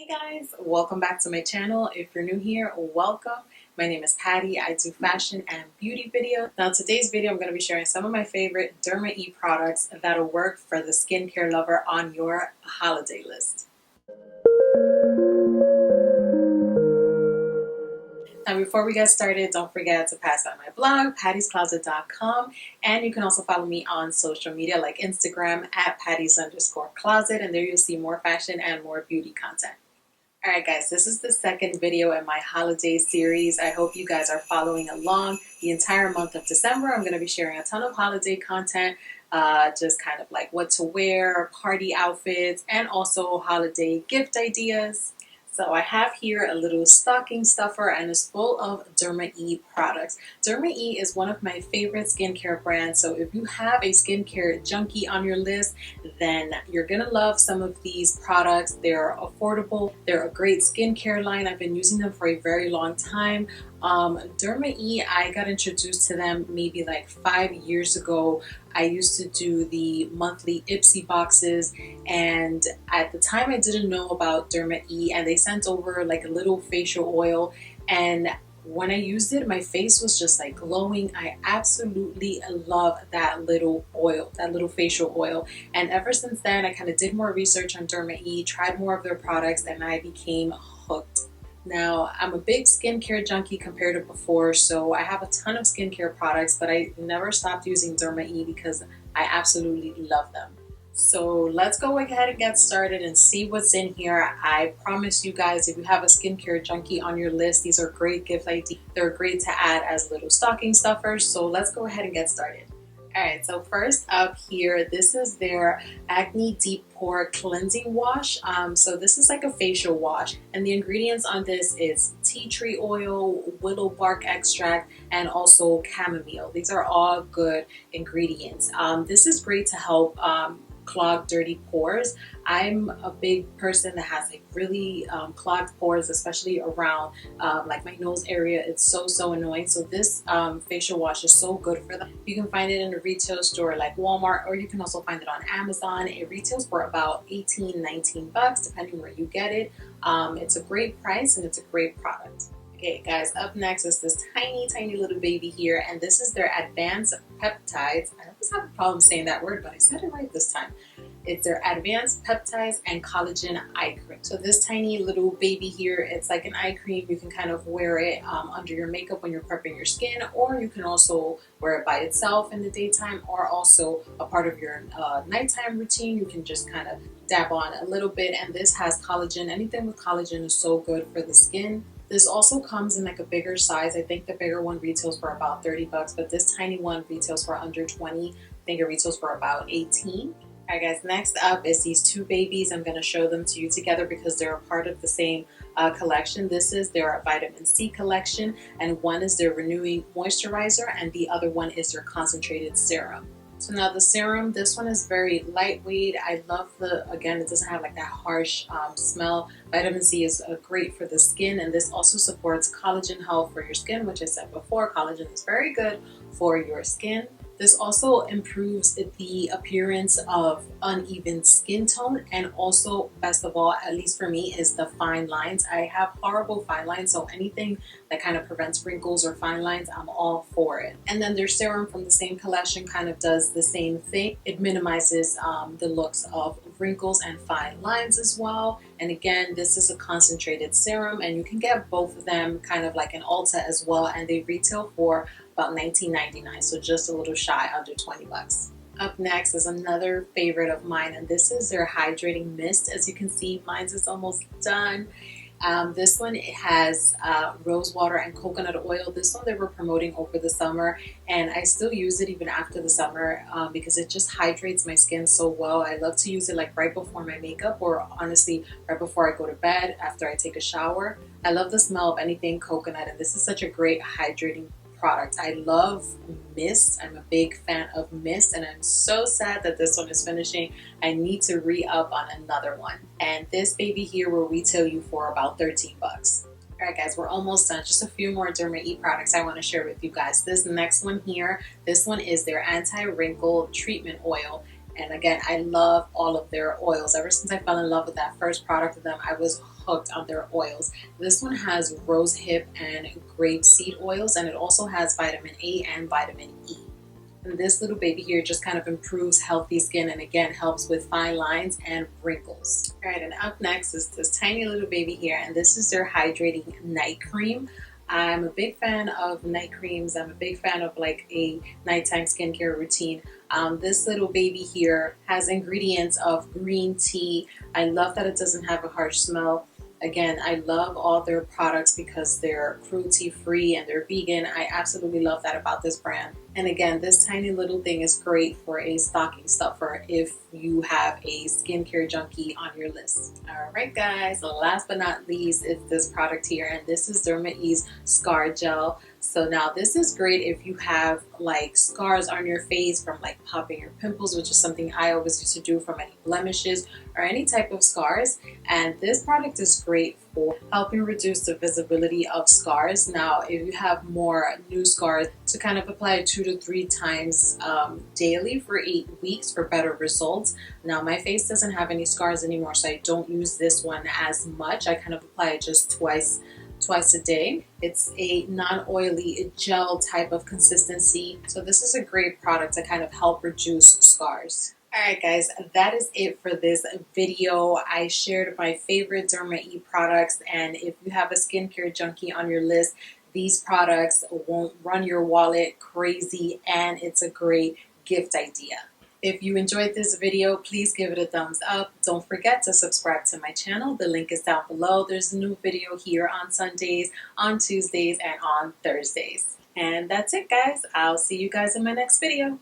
Hey guys, welcome back to my channel. If you're new here, welcome. My name is Patty. I do fashion and beauty videos. Now today's video I'm going to be sharing some of my favorite Derma E products that'll work for the skincare lover on your holiday list. Now before we get started, don't forget to pass by my blog, pattyscloset.com, and you can also follow me on social media like Instagram at pattys_closet, and there you'll see more fashion and more beauty content. Alright guys, this is the second video in my holiday series. I hope you guys are following along. The entire month of December, I'm going to be sharing a ton of holiday content, just kind of like what to wear, party outfits, and also holiday gift ideas. So I have here a little stocking stuffer and it's full of Derma E products. Derma E is one of my favorite skincare brands, so if you have a skincare junkie on your list, then you're gonna love some of these products. They're affordable, they're a great skincare line. I've been using them for a very long time. Derma E, I got introduced to them maybe like 5 years ago. I used to do the monthly Ipsy boxes, and at the time I didn't know about Derma E, and they sent over like a little facial oil, and when I used it, my face was just like glowing. I absolutely love that little oil, that little facial oil. And ever since then, I kind of did more research on Derma E, tried more of their products, and I became hooked. Now, I'm a big skincare junkie compared to before, so I have a ton of skincare products, but I never stopped using Derma E because I absolutely love them. So let's go ahead and get started and see what's in here. I promise you guys, if you have a skincare junkie on your list, these are great gift ideas. They're great to add as little stocking stuffers, so let's go ahead and get started. Alright, so first up here, this is their Acne Deep Pore Cleansing Wash. So this is like a facial wash, and the ingredients on this is tea tree oil, willow bark extract, and also chamomile. These are all good ingredients. This is great to help clog dirty pores. I'm a big person that has like really clogged pores, especially around like my nose area. It's so annoying. So this facial wash is so good for them. You can find it in a retail store like Walmart, or you can also find it on Amazon. It retails for about 18-19 bucks depending where you get it. It's a great price and it's a great product. Okay guys, up next is this tiny little baby here, and this is their Advanced Peptides. I always have a problem saying that word, but I said it right this time. It's their Advanced Peptides and Collagen Eye Cream. So this tiny little baby here, it's like an eye cream. You can kind of wear it under your makeup when you're prepping your skin, or you can also wear it by itself in the daytime, or also a part of your nighttime routine. You can just kind of dab on a little bit, and this has collagen. Anything with collagen is so good for the skin. This also comes in like a bigger size. I think the bigger one retails for about 30 bucks, but this tiny one retails for under 20. I think it retails for about 18. Alright guys, next up is these two babies. I'm going to show them to you together because they're a part of the same collection. This is their vitamin C collection, and one is their renewing moisturizer, and the other one is their concentrated serum. So now the serum, this one is very lightweight. I love again, it doesn't have like that harsh smell. Vitamin C is great for the skin, and this also supports collagen health for your skin, which I said before, collagen is very good for your skin. This also improves the appearance of uneven skin tone, and also, best of all, at least for me, is the fine lines. I have horrible fine lines, so anything that kind of prevents wrinkles or fine lines, I'm all for it. And then their serum from the same collection kind of does the same thing. It minimizes the looks of wrinkles and fine lines as well. And again, this is a concentrated serum, and you can get both of them kind of like an Ulta as well, and they retail for about $19.99, so just a little shy under 20 bucks. Up next is another favorite of mine, and this is their hydrating mist. As you can see, mine's is almost done. This one, it has rose water and coconut oil. This one they were promoting over the summer, and I still use it even after the summer because it just hydrates my skin so well. I love to use it like right before my makeup, or honestly right before I go to bed after I take a shower. I love the smell of anything coconut, and this is such a great hydrating product. I love mist. I'm a big fan of mist, and I'm so sad that this one is finishing. I need to re-up on another one, and this baby here will retail you for about 13 bucks. Alright guys, we're almost done. Just a few more Derma E products I want to share with you guys. This next one here, this one is their anti-wrinkle treatment oil, And again, I love all of their oils. Ever since I fell in love with that first product of them, I was hooked on their oils. This one has rose hip and grape seed oils, and it also has vitamin A and vitamin E. And this little baby here just kind of improves healthy skin and again helps with fine lines and wrinkles. All right, and up next is this tiny little baby here, and this is their hydrating night cream. I'm a big fan of night creams. I'm a big fan of like a nighttime skincare routine. This little baby here has ingredients of green tea. I love that it doesn't have a harsh smell. Again, I love all their products because they're cruelty free and they're vegan. I absolutely love that about this brand. And again, this tiny little thing is great for a stocking stuffer if you have a skincare junkie on your list. All right, guys, last but not least, it's this product here, and this is Derma E's Scar Gel. So now this is great if you have like scars on your face from like popping your pimples, which is something I always used to do from any blemishes or any type of scars. And this product is great for helping reduce the visibility of scars. Now, if you have more new scars, to kind of apply it 2 to 3 times daily for 8 weeks for better results. Now, my face doesn't have any scars anymore, so I don't use this one as much. I kind of apply it just twice a day. It's a non-oily gel type of consistency. So this is a great product to kind of help reduce scars. Alright guys, that is it for this video. I shared my favorite Derma E products, and if you have a skincare junkie on your list, these products won't run your wallet crazy, and it's a great gift idea. If you enjoyed this video, please give it a thumbs up. Don't forget to subscribe to my channel. The link is down below. There's a new video here on Sundays, on Tuesdays, and on Thursdays. And that's it, guys. I'll see you guys in my next video.